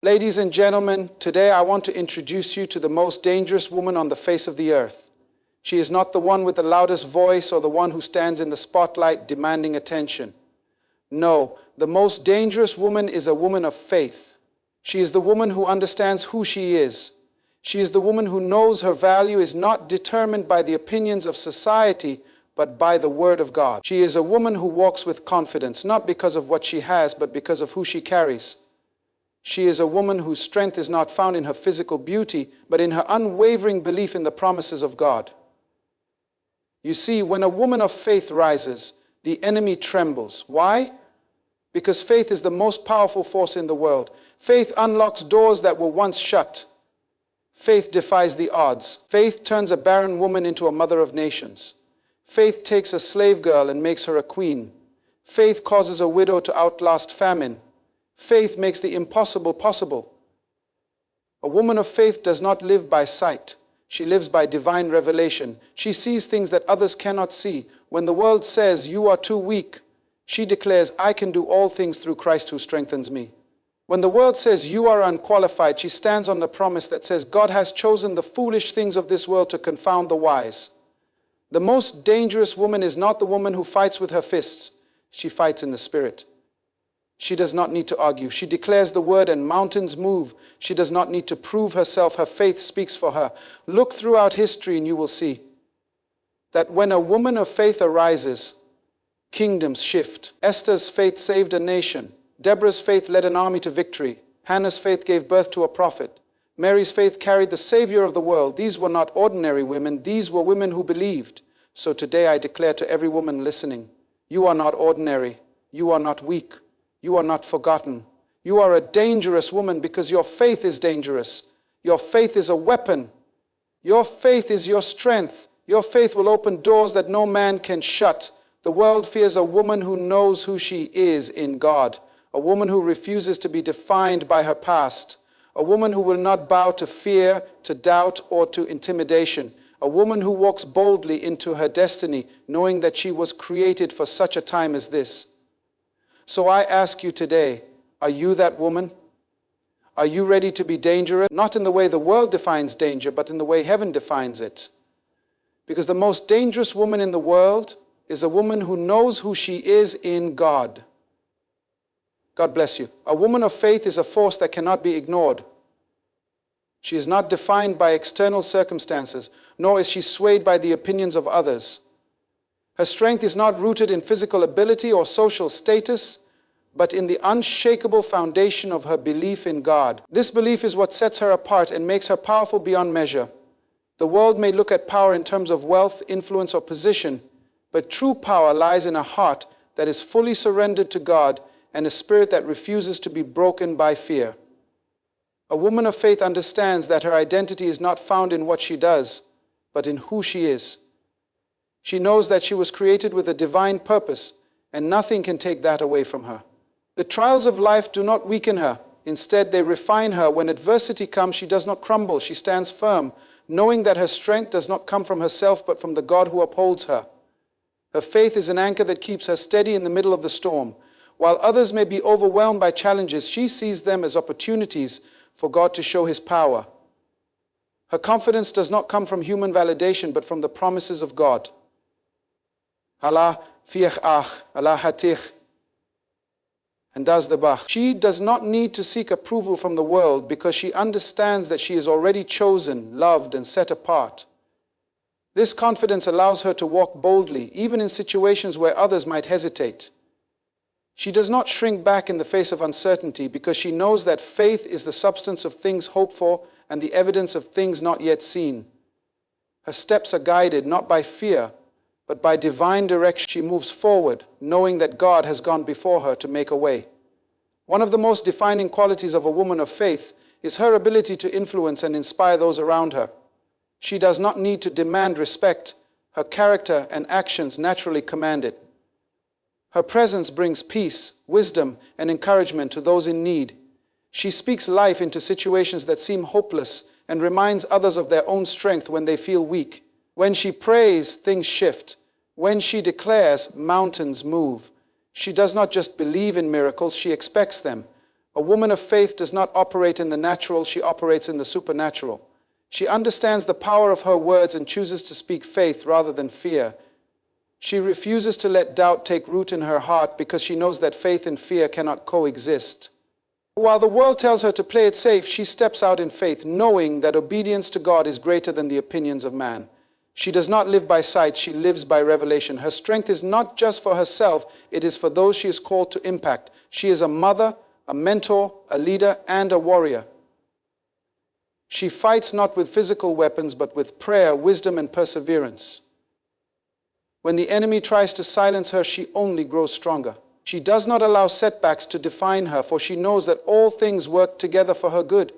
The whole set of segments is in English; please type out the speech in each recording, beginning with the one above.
Ladies and gentlemen, today I want to introduce you to the most dangerous woman on the face of the earth. She is not the one with the loudest voice or the one who stands in the spotlight demanding attention. No, the most dangerous woman is a woman of faith. She is the woman who understands who she is. She is the woman who knows her value is not determined by the opinions of society, but by the Word of God. She is a woman who walks with confidence, not because of what she has, but because of who she carries. She is a woman whose strength is not found in her physical beauty, but in her unwavering belief in the promises of God. You see, when a woman of faith rises, the enemy trembles. Why? Because faith is the most powerful force in the world. Faith unlocks doors that were once shut. Faith defies the odds. Faith turns a barren woman into a mother of nations. Faith takes a slave girl and makes her a queen. Faith causes a widow to outlast famine. Faith makes the impossible possible. A woman of faith does not live by sight. She lives by divine revelation. She sees things that others cannot see. When the world says, "You are too weak," she declares, "I can do all things through Christ who strengthens me." When the world says, "You are unqualified," she stands on the promise that says, "God has chosen the foolish things of this world to confound the wise." The most dangerous woman is not the woman who fights with her fists. She fights in the Spirit. She does not need to argue. She declares the word and mountains move. She does not need to prove herself. Her faith speaks for her. Look throughout history and you will see that when a woman of faith arises, kingdoms shift. Esther's faith saved a nation. Deborah's faith led an army to victory. Hannah's faith gave birth to a prophet. Mary's faith carried the Savior of the world. These were not ordinary women. These were women who believed. So today I declare to every woman listening, you are not ordinary. You are not weak. You are not forgotten. You are a dangerous woman because your faith is dangerous. Your faith is a weapon. Your faith is your strength. Your faith will open doors that no man can shut. The world fears a woman who knows who she is in God. A woman who refuses to be defined by her past. A woman who will not bow to fear, to doubt, or to intimidation. A woman who walks boldly into her destiny, knowing that she was created for such a time as this. So I ask you today, are you that woman? Are you ready to be dangerous? Not in the way the world defines danger, but in the way heaven defines it. Because the most dangerous woman in the world is a woman who knows who she is in God. God bless you. A woman of faith is a force that cannot be ignored. She is not defined by external circumstances, nor is she swayed by the opinions of others. Her strength is not rooted in physical ability or social status, but in the unshakable foundation of her belief in God. This belief is what sets her apart and makes her powerful beyond measure. The world may look at power in terms of wealth, influence, or position, but true power lies in a heart that is fully surrendered to God and a spirit that refuses to be broken by fear. A woman of faith understands that her identity is not found in what she does, but in who she is. She knows that she was created with a divine purpose, and nothing can take that away from her. The trials of life do not weaken her. Instead, they refine her. When adversity comes, she does not crumble. She stands firm, knowing that her strength does not come from herself, but from the God who upholds her. Her faith is an anchor that keeps her steady in the middle of the storm. While others may be overwhelmed by challenges, she sees them as opportunities for God to show His power. Her confidence does not come from human validation, but from the promises of God. Allah fiach ach, Allah hatich, and does the bach. She does not need to seek approval from the world because she understands that she is already chosen, loved, and set apart. This confidence allows her to walk boldly, even in situations where others might hesitate. She does not shrink back in the face of uncertainty because she knows that faith is the substance of things hoped for and the evidence of things not yet seen. Her steps are guided not by fear, but by divine direction. She moves forward, knowing that God has gone before her to make a way. One of the most defining qualities of a woman of faith is her ability to influence and inspire those around her. She does not need to demand respect. Her character and actions naturally command it. Her presence brings peace, wisdom, and encouragement to those in need. She speaks life into situations that seem hopeless and reminds others of their own strength when they feel weak. When she prays, things shift. When she declares, mountains move. She does not just believe in miracles, she expects them. A woman of faith does not operate in the natural, she operates in the supernatural. She understands the power of her words and chooses to speak faith rather than fear. She refuses to let doubt take root in her heart because she knows that faith and fear cannot coexist. While the world tells her to play it safe, she steps out in faith, knowing that obedience to God is greater than the opinions of man. She does not live by sight, she lives by revelation. Her strength is not just for herself, it is for those she is called to impact. She is a mother, a mentor, a leader, and a warrior. She fights not with physical weapons, but with prayer, wisdom, and perseverance. When the enemy tries to silence her, she only grows stronger. She does not allow setbacks to define her, for she knows that all things work together for her good.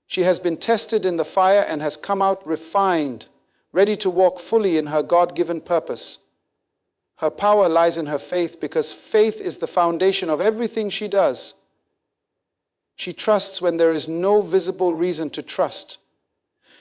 She has been tested in the fire and has come out refined, ready to walk fully in her God-given purpose. Her power lies in her faith because faith is the foundation of everything she does. She trusts when there is no visible reason to trust.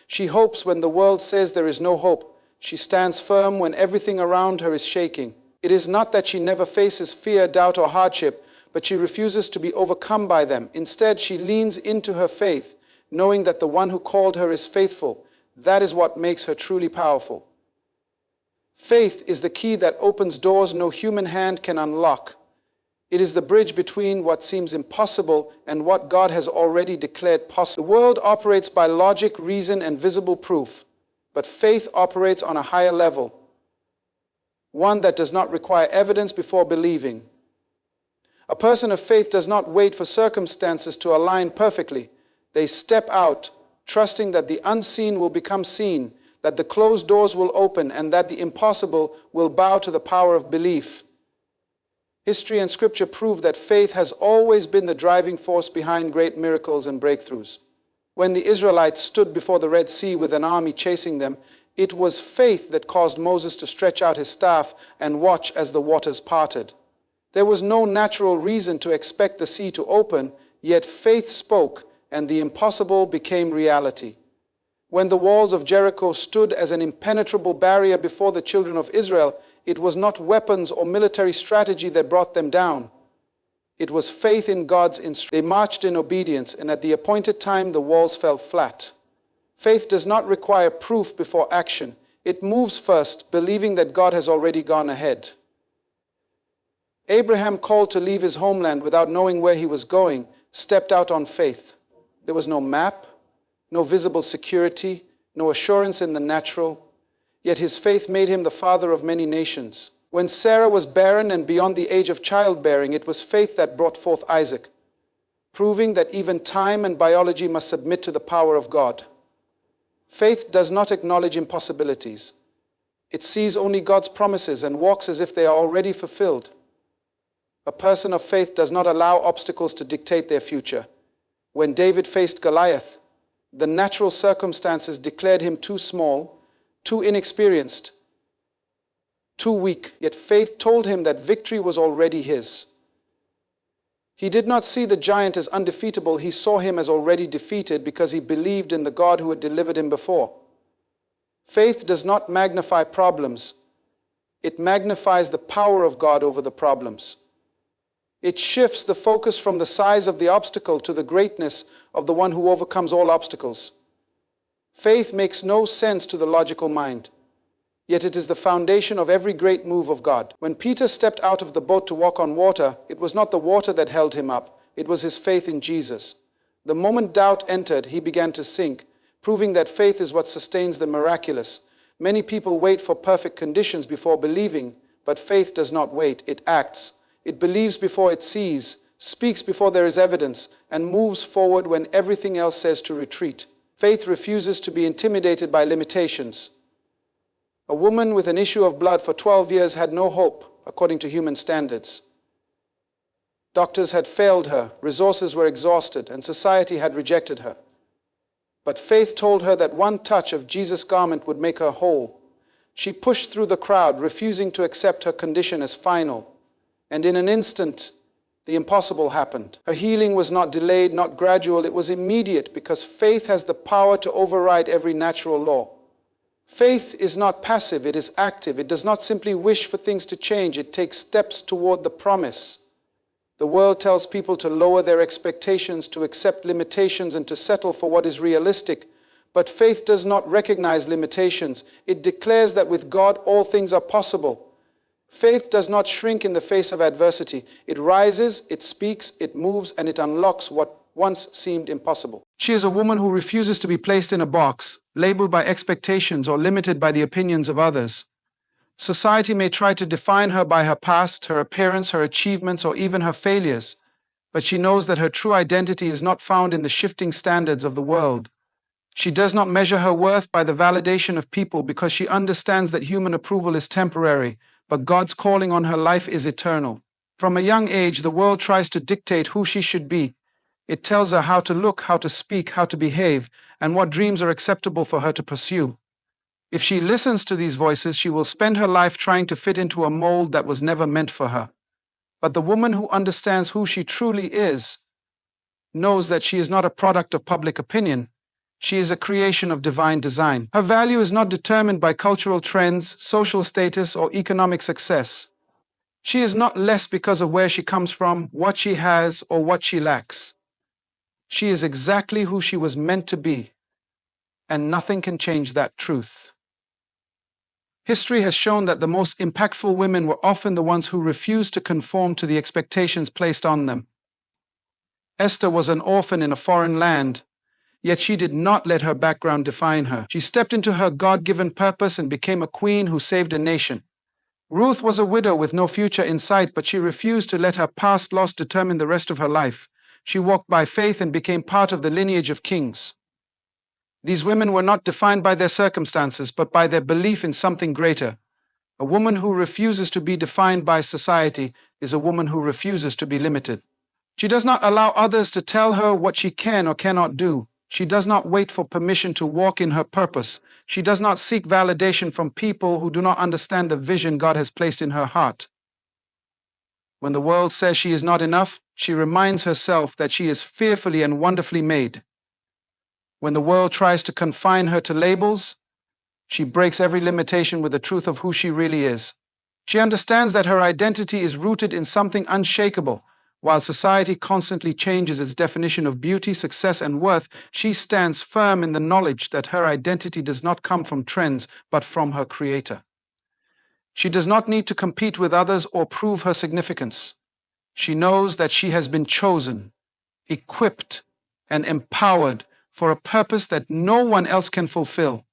She hopes when the world says there is no hope. She stands firm when everything around her is shaking. It is not that she never faces fear, doubt, or hardship, but she refuses to be overcome by them. Instead, she leans into her faith, knowing that the one who called her is faithful. That is what makes her truly powerful. Faith is the key that opens doors no human hand can unlock. It is the bridge between what seems impossible and what God has already declared possible. The world operates by logic, reason, and visible proof, but faith operates on a higher level, one that does not require evidence before believing. A person of faith does not wait for circumstances to align perfectly. They step out, trusting that the unseen will become seen, that the closed doors will open, and that the impossible will bow to the power of belief. History and scripture prove that faith has always been the driving force behind great miracles and breakthroughs. When the Israelites stood before the Red Sea with an army chasing them, it was faith that caused Moses to stretch out his staff and watch as the waters parted. There was no natural reason to expect the sea to open, yet faith spoke and the impossible became reality. When the walls of Jericho stood as an impenetrable barrier before the children of Israel, it was not weapons or military strategy that brought them down. It was faith in God's instruction. They marched in obedience, and at the appointed time the walls fell flat. Faith does not require proof before action. It moves first, believing that God has already gone ahead. Abraham, called to leave his homeland without knowing where he was going, stepped out on faith. There was no map, no visible security, no assurance in the natural, yet his faith made him the father of many nations. When Sarah was barren and beyond the age of childbearing, it was faith that brought forth Isaac, proving that even time and biology must submit to the power of God. Faith does not acknowledge impossibilities. It sees only God's promises and walks as if they are already fulfilled. A person of faith does not allow obstacles to dictate their future. When David faced Goliath, the natural circumstances declared him too small, too inexperienced, too weak, yet faith told him that victory was already his. He did not see the giant as undefeatable, he saw him as already defeated because he believed in the God who had delivered him before. Faith does not magnify problems, it magnifies the power of God over the problems. It shifts the focus from the size of the obstacle to the greatness of the one who overcomes all obstacles. Faith makes no sense to the logical mind, yet it is the foundation of every great move of God. When Peter stepped out of the boat to walk on water, it was not the water that held him up, it was his faith in Jesus. The moment doubt entered, he began to sink, proving that faith is what sustains the miraculous. Many people wait for perfect conditions before believing, but faith does not wait, it acts. It believes before it sees, speaks before there is evidence, and moves forward when everything else says to retreat. Faith refuses to be intimidated by limitations. A woman with an issue of blood for 12 years had no hope, according to human standards. Doctors had failed her, resources were exhausted, and society had rejected her. But faith told her that one touch of Jesus' garment would make her whole. She pushed through the crowd, refusing to accept her condition as final. And in an instant, the impossible happened. Her healing was not delayed, not gradual, it was immediate because faith has the power to override every natural law. Faith is not passive, it is active. It does not simply wish for things to change, it takes steps toward the promise. The world tells people to lower their expectations, to accept limitations, and to settle for what is realistic. But faith does not recognize limitations. It declares that with God all things are possible. Faith does not shrink in the face of adversity. It rises, it speaks, it moves, and it unlocks what once seemed impossible. She is a woman who refuses to be placed in a box, labeled by expectations or limited by the opinions of others. Society may try to define her by her past, her appearance, her achievements, or even her failures, but she knows that her true identity is not found in the shifting standards of the world. She does not measure her worth by the validation of people because she understands that human approval is temporary, but God's calling on her life is eternal. From a young age, the world tries to dictate who she should be. It tells her how to look, how to speak, how to behave, and what dreams are acceptable for her to pursue. If she listens to these voices, she will spend her life trying to fit into a mold that was never meant for her. But the woman who understands who she truly is knows that she is not a product of public opinion. She is a creation of divine design. Her value is not determined by cultural trends, social status, or economic success. She is not less because of where she comes from, what she has, or what she lacks. She is exactly who she was meant to be, and nothing can change that truth. History has shown that the most impactful women were often the ones who refused to conform to the expectations placed on them. Esther was an orphan in a foreign land, yet she did not let her background define her. She stepped into her God-given purpose and became a queen who saved a nation. Ruth was a widow with no future in sight, but she refused to let her past loss determine the rest of her life. She walked by faith and became part of the lineage of kings. These women were not defined by their circumstances, but by their belief in something greater. A woman who refuses to be defined by society is a woman who refuses to be limited. She does not allow others to tell her what she can or cannot do. She does not wait for permission to walk in her purpose. She does not seek validation from people who do not understand the vision God has placed in her heart. When the world says she is not enough, she reminds herself that she is fearfully and wonderfully made. When the world tries to confine her to labels, she breaks every limitation with the truth of who she really is. She understands that her identity is rooted in something unshakable. While society constantly changes its definition of beauty, success, and worth, she stands firm in the knowledge that her identity does not come from trends, but from her Creator. She does not need to compete with others or prove her significance. She knows that she has been chosen, equipped, and empowered for a purpose that no one else can fulfill.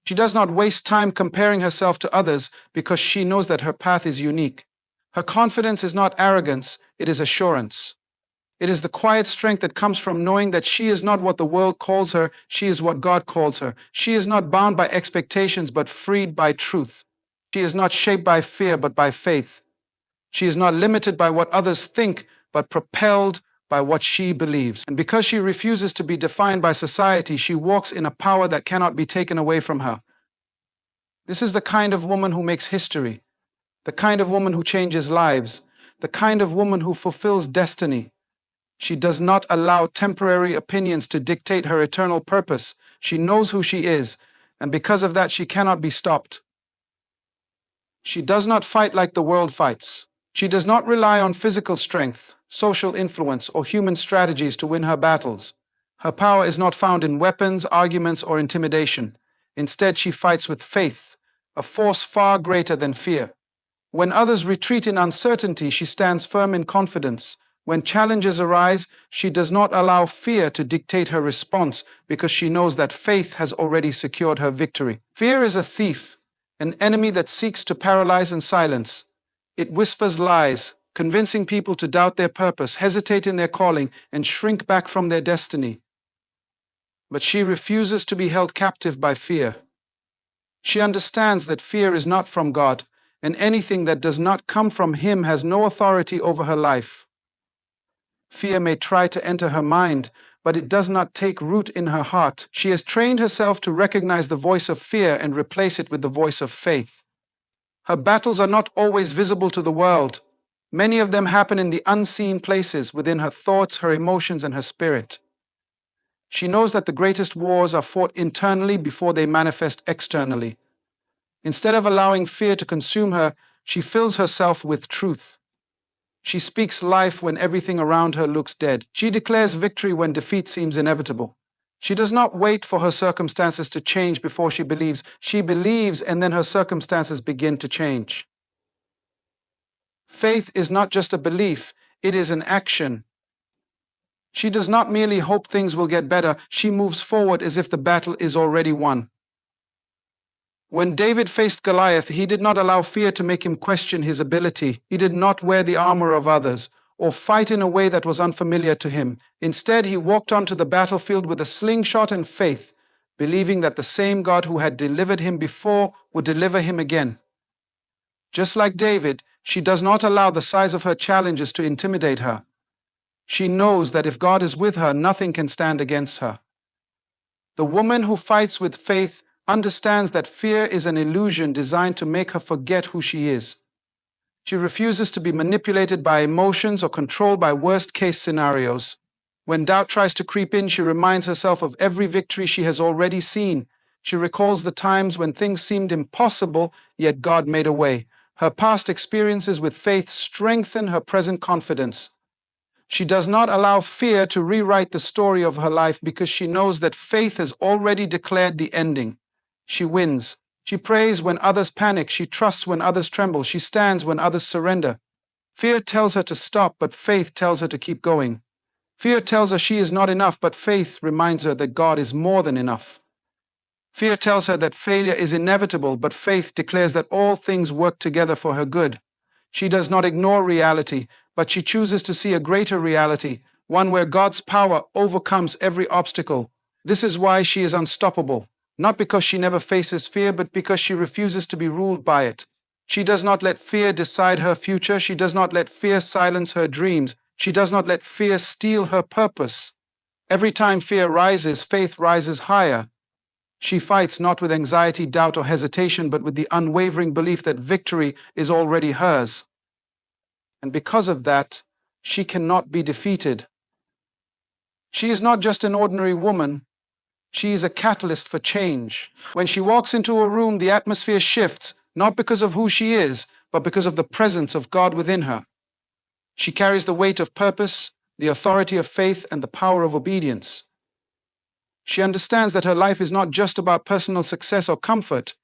She does not waste time comparing herself to others because she knows that her path is unique. Her confidence is not arrogance, it is assurance. It is the quiet strength that comes from knowing that she is not what the world calls her, she is what God calls her. She is not bound by expectations but freed by truth. She is not shaped by fear but by faith. She is not limited by what others think but propelled by what she believes. And because she refuses to be defined by society, she walks in a power that cannot be taken away from her. This is the kind of woman who makes history, the kind of woman who changes lives, the kind of woman who fulfills destiny. She does not allow temporary opinions to dictate her eternal purpose. She knows who she is, and because of that, she cannot be stopped. She does not fight like the world fights. She does not rely on physical strength, social influence, or human strategies to win her battles. Her power is not found in weapons, arguments, or intimidation. Instead, she fights with faith, a force far greater than fear. When others retreat in uncertainty, she stands firm in confidence. When challenges arise, she does not allow fear to dictate her response because she knows that faith has already secured her victory. Fear is a thief, an enemy that seeks to paralyze and silence. It whispers lies, convincing people to doubt their purpose, hesitate in their calling, and shrink back from their destiny. But she refuses to be held captive by fear. She understands that fear is not from God, and anything that does not come from Him has no authority over her life. Fear may try to enter her mind, but it does not take root in her heart. She has trained herself to recognize the voice of fear and replace it with the voice of faith. Her battles are not always visible to the world. Many of them happen in the unseen places within her thoughts, her emotions, and her spirit. She knows that the greatest wars are fought internally before they manifest externally. Instead of allowing fear to consume her, she fills herself with truth. She speaks life when everything around her looks dead. She declares victory when defeat seems inevitable. She does not wait for her circumstances to change before she believes. She believes, and then her circumstances begin to change. Faith is not just a belief, it is an action. She does not merely hope things will get better, she moves forward as if the battle is already won. When David faced Goliath, he did not allow fear to make him question his ability. He did not wear the armor of others or fight in a way that was unfamiliar to him. Instead, he walked onto the battlefield with a slingshot and faith, believing that the same God who had delivered him before would deliver him again. Just like David, she does not allow the size of her challenges to intimidate her. She knows that if God is with her, nothing can stand against her. The woman who fights with faith understands that fear is an illusion designed to make her forget who she is. She refuses to be manipulated by emotions or controlled by worst-case scenarios. When doubt tries to creep in, she reminds herself of every victory she has already seen. She recalls the times when things seemed impossible, yet God made a way. Her past experiences with faith strengthen her present confidence. She does not allow fear to rewrite the story of her life because she knows that faith has already declared the ending. She wins. She prays when others panic. She trusts when others tremble. She stands when others surrender. Fear tells her to stop, but faith tells her to keep going. Fear tells her she is not enough, but faith reminds her that God is more than enough. Fear tells her that failure is inevitable, but faith declares that all things work together for her good. She does not ignore reality, but she chooses to see a greater reality, one where God's power overcomes every obstacle. This is why she is unstoppable. Not because she never faces fear, but because she refuses to be ruled by it. She does not let fear decide her future. She does not let fear silence her dreams. She does not let fear steal her purpose. Every time fear rises, faith rises higher. She fights not with anxiety, doubt, or hesitation, but with the unwavering belief that victory is already hers. And because of that, she cannot be defeated. She is not just an ordinary woman. She is a catalyst for change. When she walks into a room, the atmosphere shifts, not because of who she is, but because of the presence of God within her. She carries the weight of purpose, the authority of faith, and the power of obedience. She understands that her life is not just about personal success or comfort.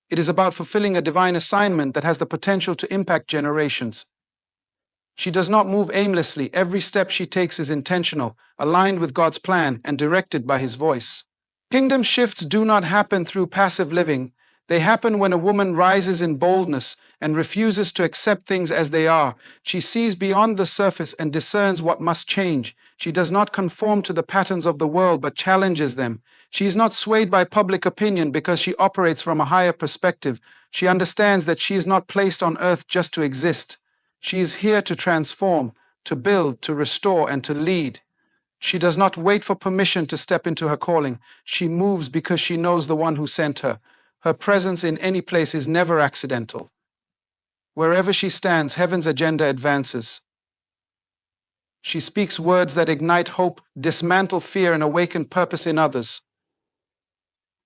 It is about fulfilling a divine assignment that has the potential to impact generations. She does not move aimlessly. Every step she takes is intentional, aligned with God's plan, and directed by His voice. Kingdom shifts do not happen through passive living. They happen when a woman rises in boldness and refuses to accept things as they are. She sees beyond the surface and discerns what must change. She does not conform to the patterns of the world, but challenges them. She is not swayed by public opinion because she operates from a higher perspective. She understands that she is not placed on earth just to exist. She is here to transform, to build, to restore, and to lead. She does not wait for permission to step into her calling. She moves because she knows the one who sent her. Her presence in any place is never accidental. Wherever she stands, heaven's agenda advances. She speaks words that ignite hope, dismantle fear, and awaken purpose in others.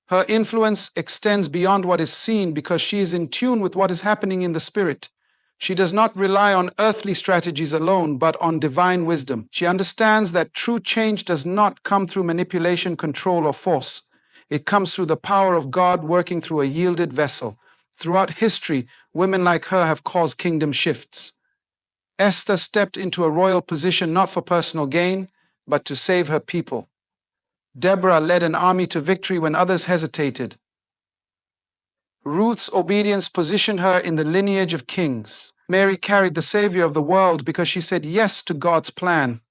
Her influence extends beyond what is seen because she is in tune with what is happening in the spirit. She does not rely on earthly strategies alone, but on divine wisdom. She understands that true change does not come through manipulation, control, or force. It comes through the power of God working through a yielded vessel. Throughout history, women like her have caused kingdom shifts. Esther stepped into a royal position not for personal gain, but to save her people. Deborah led an army to victory when others hesitated. Ruth's obedience positioned her in the lineage of kings. Mary carried the Savior of the world because she said yes to God's plan.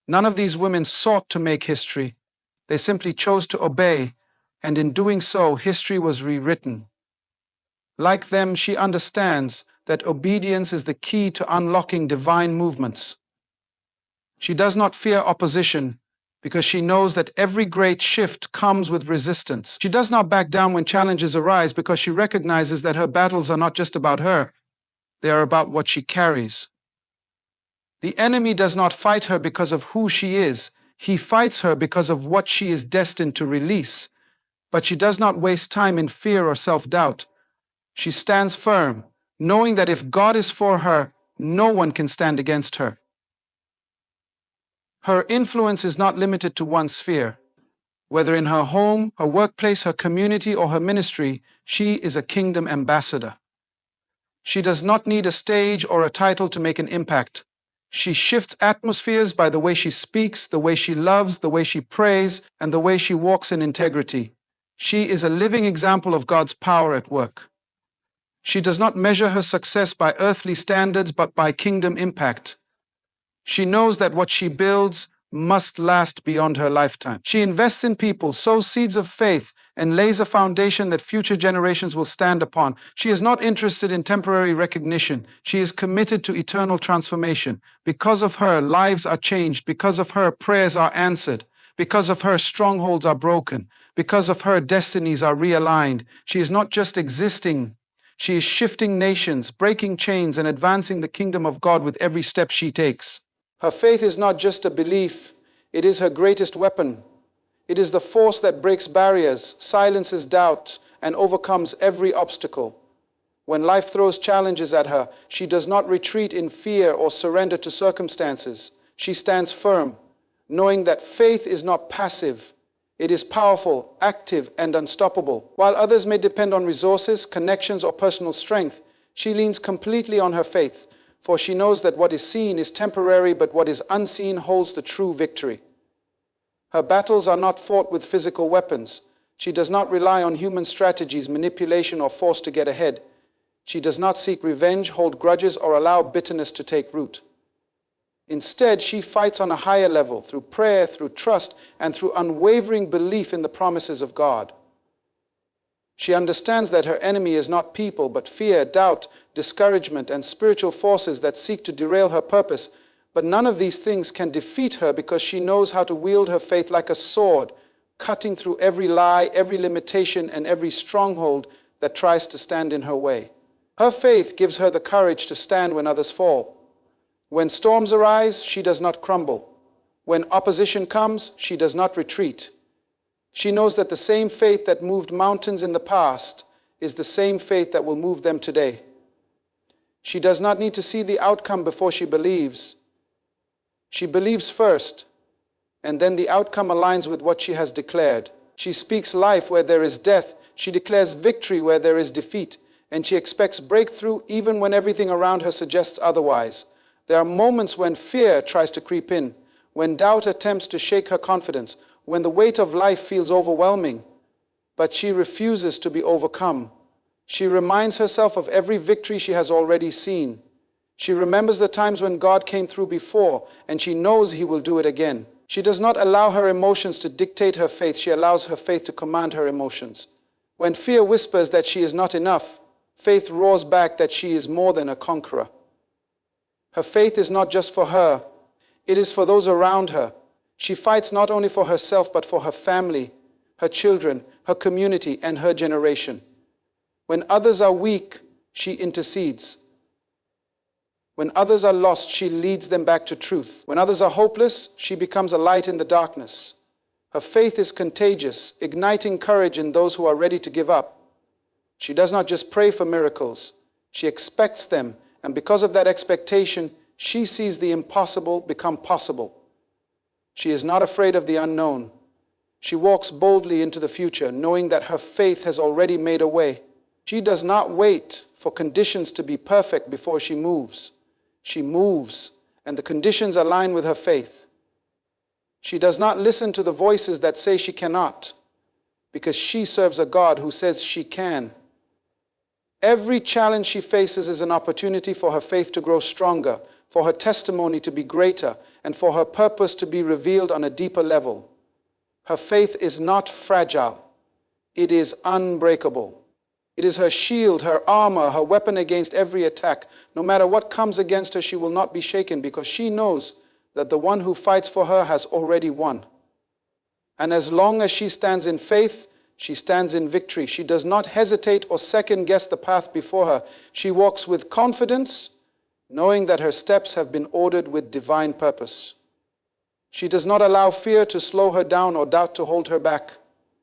None of these women sought to make history. They simply chose to obey, and in doing so, history was rewritten. Like them, she understands that obedience is the key to unlocking divine movements. She does not fear opposition because she knows that every great shift comes with resistance. She does not back down when challenges arise because she recognizes that her battles are not just about her, they are about what she carries. The enemy does not fight her because of who she is. He fights her because of what she is destined to release. But she does not waste time in fear or self-doubt. She stands firm, knowing that if God is for her, No one can stand against her. Her influence is not limited to one sphere. Whether in her home, her workplace, her community, or her ministry, she is a kingdom ambassador. She does not need a stage or a title to make an impact. She shifts atmospheres by the way she speaks, the way she loves, the way she prays, and the way she walks in integrity. She is a living example of God's power at work. She does not measure her success by earthly standards, but by kingdom impact. She knows that what she builds must last beyond her lifetime. She invests in people, sows seeds of faith, and lays a foundation that future generations will stand upon. She is not interested in temporary recognition. She is committed to eternal transformation. Because of her, lives are changed. Because of her, prayers are answered. Because of her, strongholds are broken. Because of her, destinies are realigned. She is not just existing. She is shifting nations, breaking chains, and advancing the kingdom of God with every step she takes. Her faith is not just a belief, it is her greatest weapon. It is the force that breaks barriers, silences doubt, and overcomes every obstacle. When life throws challenges at her, she does not retreat in fear or surrender to circumstances. She stands firm, knowing that faith is not passive. It is powerful, active, and unstoppable. While others may depend on resources, connections, or personal strength, she leans completely on her faith. For she knows that what is seen is temporary, but what is unseen holds the true victory. Her battles are not fought with physical weapons. She does not rely on human strategies, manipulation, or force to get ahead. She does not seek revenge, hold grudges, or allow bitterness to take root. Instead, she fights on a higher level, through prayer, through trust, and through unwavering belief in the promises of God. She understands that her enemy is not people, but fear, doubt, discouragement, and spiritual forces that seek to derail her purpose. But none of these things can defeat her because she knows how to wield her faith like a sword, cutting through every lie, every limitation, and every stronghold that tries to stand in her way. Her faith gives her the courage to stand when others fall. When storms arise, she does not crumble. When opposition comes, she does not retreat. She knows that the same faith that moved mountains in the past is the same faith that will move them today. She does not need to see the outcome before she believes. She believes first, and then the outcome aligns with what she has declared. She speaks life where there is death. She declares victory where there is defeat, and she expects breakthrough even when everything around her suggests otherwise. There are moments when fear tries to creep in, when doubt attempts to shake her confidence, when the weight of life feels overwhelming, but she refuses to be overcome. She reminds herself of every victory she has already seen. She remembers the times when God came through before, and she knows He will do it again. She does not allow her emotions to dictate her faith. She allows her faith to command her emotions. When fear whispers that she is not enough, faith roars back that she is more than a conqueror. Her faith is not just for her, it is for those around her. She fights not only for herself, but for her family, her children, her community, and her generation. When others are weak, she intercedes. When others are lost, she leads them back to truth. When others are hopeless, she becomes a light in the darkness. Her faith is contagious, igniting courage in those who are ready to give up. She does not just pray for miracles, she expects them, and because of that expectation, she sees the impossible become possible. She is not afraid of the unknown. She walks boldly into the future, knowing that her faith has already made a way. She does not wait for conditions to be perfect before she moves. She moves, and the conditions align with her faith. She does not listen to the voices that say she cannot, because she serves a God who says she can. Every challenge she faces is an opportunity for her faith to grow stronger, for her testimony to be greater, and for her purpose to be revealed on a deeper level. Her faith is not fragile. It is unbreakable. It is her shield, her armor, her weapon against every attack. No matter what comes against her, she will not be shaken because she knows that the one who fights for her has already won. And as long as she stands in faith, she stands in victory. She does not hesitate or second guess the path before her. She walks with confidence, knowing that her steps have been ordered with divine purpose. She does not allow fear to slow her down or doubt to hold her back.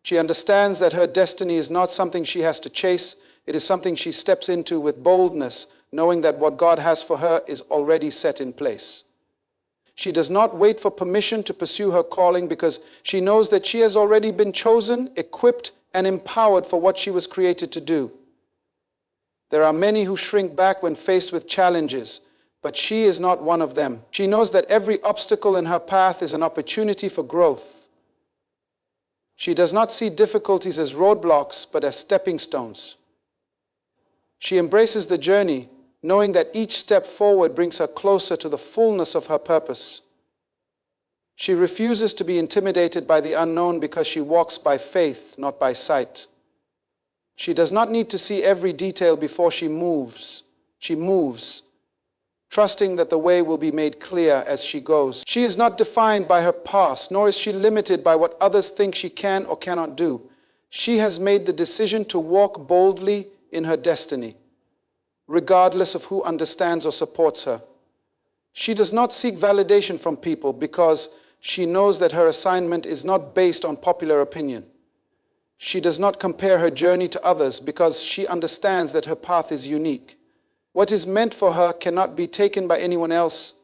She understands that her destiny is not something she has to chase. It is something she steps into with boldness, knowing that what God has for her is already set in place. She does not wait for permission to pursue her calling because she knows that she has already been chosen, equipped, and empowered for what she was created to do. There are many who shrink back when faced with challenges, but she is not one of them. She knows that every obstacle in her path is an opportunity for growth. She does not see difficulties as roadblocks, but as stepping stones. She embraces the journey, knowing that each step forward brings her closer to the fullness of her purpose. She refuses to be intimidated by the unknown because she walks by faith, not by sight. She does not need to see every detail before she moves. She moves, trusting that the way will be made clear as she goes. She is not defined by her past, nor is she limited by what others think she can or cannot do. She has made the decision to walk boldly in her destiny, regardless of who understands or supports her. She does not seek validation from people because she knows that her assignment is not based on popular opinion. She does not compare her journey to others because she understands that her path is unique. What is meant for her cannot be taken by anyone else,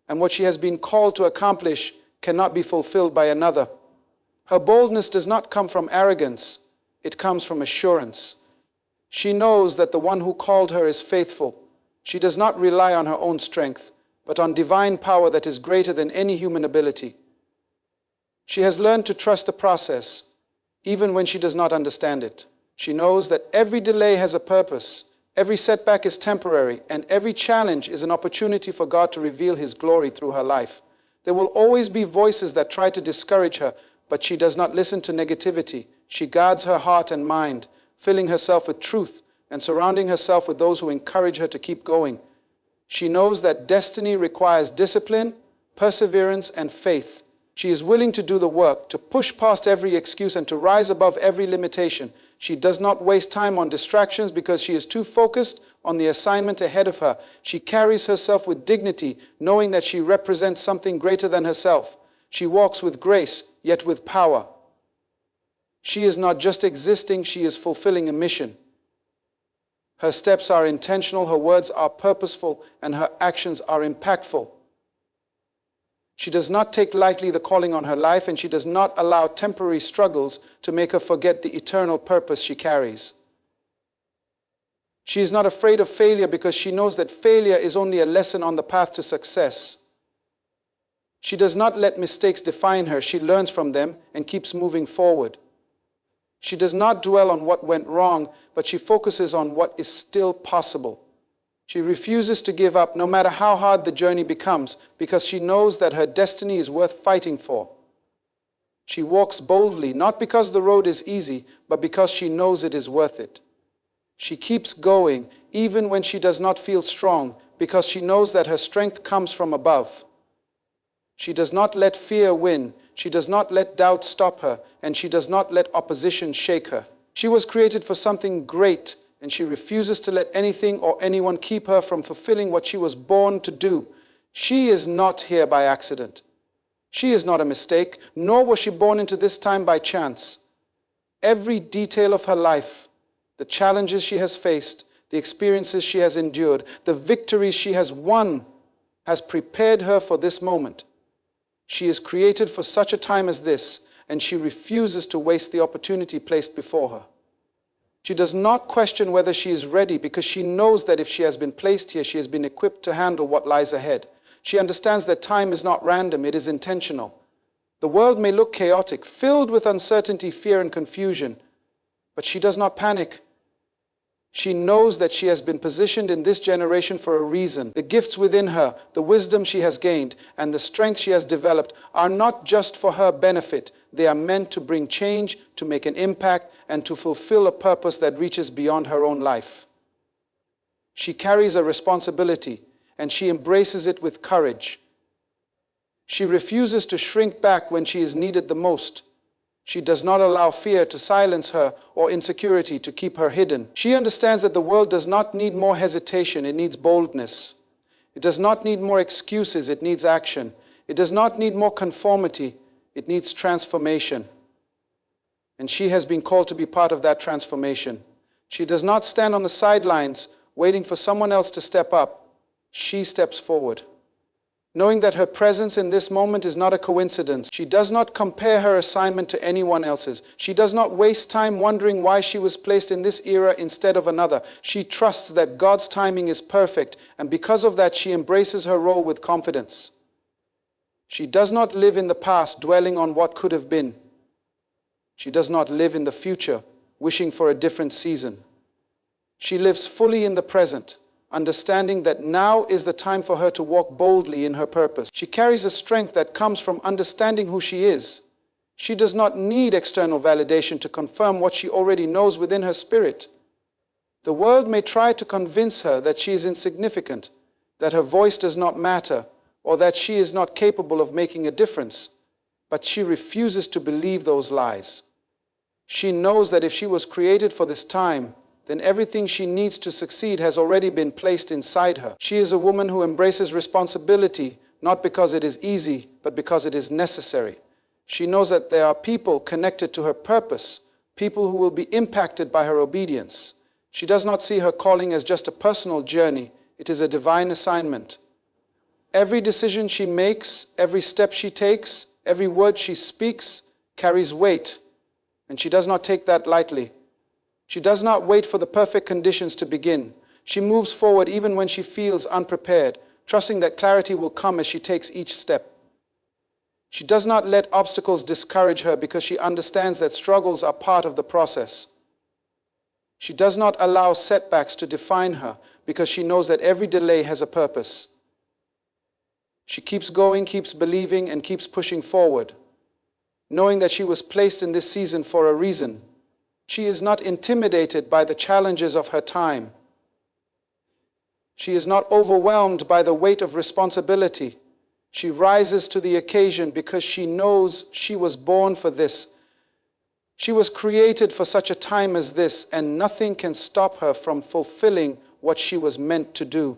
and what she has been called to accomplish cannot be fulfilled by another. Her boldness does not come from arrogance, it comes from assurance. She knows that the one who called her is faithful. She does not rely on her own strength, but on divine power that is greater than any human ability. She has learned to trust the process, even when she does not understand it. She knows that every delay has a purpose. Every setback is temporary, and every challenge is an opportunity for God to reveal His glory through her life. There will always be voices that try to discourage her, but she does not listen to negativity. She guards her heart and mind, filling herself with truth and surrounding herself with those who encourage her to keep going. She knows that destiny requires discipline, perseverance, and faith. She is willing to do the work, to push past every excuse and to rise above every limitation. She does not waste time on distractions because she is too focused on the assignment ahead of her. She carries herself with dignity, knowing that she represents something greater than herself. She walks with grace, yet with power. She is not just existing, she is fulfilling a mission. Her steps are intentional, her words are purposeful, and her actions are impactful. She does not take lightly the calling on her life, and she does not allow temporary struggles to make her forget the eternal purpose she carries. She is not afraid of failure because she knows that failure is only a lesson on the path to success. She does not let mistakes define her. She learns from them and keeps moving forward. She does not dwell on what went wrong, but she focuses on what is still possible. She refuses to give up no matter how hard the journey becomes because she knows that her destiny is worth fighting for. She walks boldly, not because the road is easy, but because she knows it is worth it. She keeps going even when she does not feel strong because she knows that her strength comes from above. She does not let fear win. She does not let doubt stop her, and she does not let opposition shake her. She was created for something great, and she refuses to let anything or anyone keep her from fulfilling what she was born to do. She is not here by accident. She is not a mistake, nor was she born into this time by chance. Every detail of her life, the challenges she has faced, the experiences she has endured, the victories she has won, has prepared her for this moment. She is created for such a time as this, and she refuses to waste the opportunity placed before her. She does not question whether she is ready because she knows that if she has been placed here, she has been equipped to handle what lies ahead. She understands that time is not random, it is intentional. The world may look chaotic, filled with uncertainty, fear, and confusion, but she does not panic. She knows that she has been positioned in this generation for a reason. The gifts within her, the wisdom she has gained, and the strength she has developed are not just for her benefit. They are meant to bring change, to make an impact, and to fulfill a purpose that reaches beyond her own life. She carries a responsibility, and she embraces it with courage. She refuses to shrink back when she is needed the most. She does not allow fear to silence her or insecurity to keep her hidden. She understands that the world does not need more hesitation, it needs boldness. It does not need more excuses, it needs action. It does not need more conformity, it needs transformation. And she has been called to be part of that transformation. She does not stand on the sidelines waiting for someone else to step up, she steps forward. Knowing that her presence in this moment is not a coincidence, she does not compare her assignment to anyone else's. She does not waste time wondering why she was placed in this era instead of another. She trusts that God's timing is perfect, and because of that, she embraces her role with confidence. She does not live in the past, dwelling on what could have been. She does not live in the future, wishing for a different season. She lives fully in the present, understanding that now is the time for her to walk boldly in her purpose. She carries a strength that comes from understanding who she is. She does not need external validation to confirm what she already knows within her spirit. The world may try to convince her that she is insignificant, that her voice does not matter, or that she is not capable of making a difference, but she refuses to believe those lies. She knows that if she was created for this time, then everything she needs to succeed has already been placed inside her. She is a woman who embraces responsibility, not because it is easy, but because it is necessary. She knows that there are people connected to her purpose, people who will be impacted by her obedience. She does not see her calling as just a personal journey. It is a divine assignment. Every decision she makes, every step she takes, every word she speaks carries weight, and she does not take that lightly. She does not wait for the perfect conditions to begin. She moves forward even when she feels unprepared, trusting that clarity will come as she takes each step. She does not let obstacles discourage her because she understands that struggles are part of the process. She does not allow setbacks to define her because she knows that every delay has a purpose. She keeps going, keeps believing, and keeps pushing forward, knowing that she was placed in this season for a reason. She is not intimidated by the challenges of her time. She is not overwhelmed by the weight of responsibility. She rises to the occasion because she knows she was born for this. She was created for such a time as this, and nothing can stop her from fulfilling what she was meant to do.